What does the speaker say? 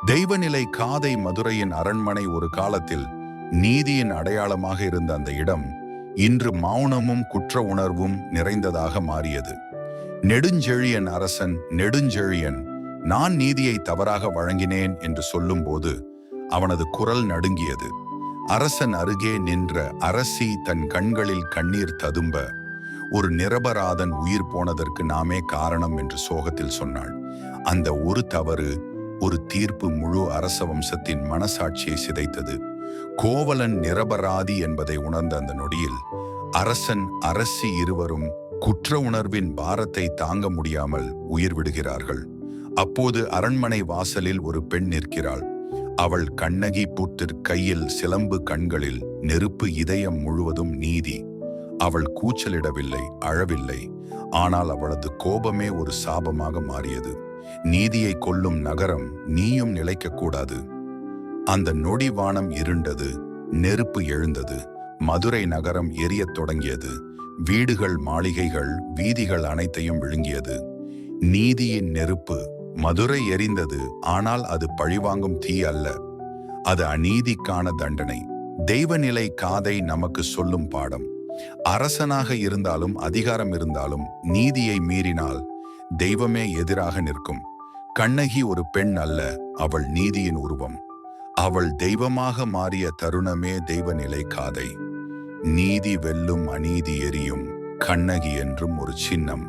தெய்வநிலை காதை மதுரையின் அரண்மனை ஒரு காலத்தில் நீதியின் அடையாளமாக இருந்த அந்த இடம் இன்று மௌனமும் குற்ற உணர்வும் நிறைந்ததாக மாறியது. நெடுஞ்செழியன் அரசன் நெடுஞ்செழியன் நான் நீதியை தவறாக வழங்கினேன் என்று சொல்லும்போது அவனது குரல் நடுங்கியது. அரசன் அருகே நின்ற அரசி தன் கண்களில் கண்ணீர் ததும்ப, ஒரு நிரபராதன் உயிர் போனதற்கு நாமே காரணம் என்று சோகத்தில் சொன்னாள். அந்த ஒரு தவறு, ஒரு தீர்ப்பு முழு அரச வம்சத்தின் மனசாட்சியை சிதைத்தது. கோவலன் நிரபராதி என்பதை உணர்ந்த அந்த நொடியில் அரசன் அரசி இருவரும் குற்ற உணர்வின் பாரத்தை தாங்க முடியாமல் உயிர் விடுகிறார்கள். அப்போது அரண்மனை வாசலில் ஒரு பெண் நிற்கிறாள். அவள் கண்ணகி புத்திர், கையில் சிலம்பு, கண்களில் நெருப்பு, இதயம் முழுவதும் நீதி. அவள் கூச்சலிடவில்லை, அழவில்லை. ஆனால் அவளது கோபமே ஒரு சாபமாக மாறியது. நீதியை கொல்லும் நகரம் நீயும் நிலைக்கக்கூடாது. அந்த நொடி வானம் இருண்டது, நெருப்பு எழுந்தது. மதுரை நகரம் எரியத் தொடங்கியது. வீடுகள், மாளிகைகள், வீதிகள் அனைத்தையும் விழுங்கியது. நீதியின் நெருப்பு. மதுரை எரிந்தது, ஆனால் அது பழிவாங்கும் தீ அல்ல, அது அநீதிக்கான தண்டனை. தெய்வநிலை காதை நமக்கு சொல்லும் பாடம். அரசனாக இருந்தாலும் அதிகாரம் இருந்தாலும் நீதியை மீறினால் தெய்வமே எதிராக நிற்கும். கண்ணகி ஒரு பெண் அல்ல, அவள் நீதியின் உருவம். அவள் தெய்வமாக மாறிய தருணமே தெய்வநிலை காதை. நீதி வெல்லும், அநீதி எரியும், கண்ணகி என்றும் ஒரு சின்னம்.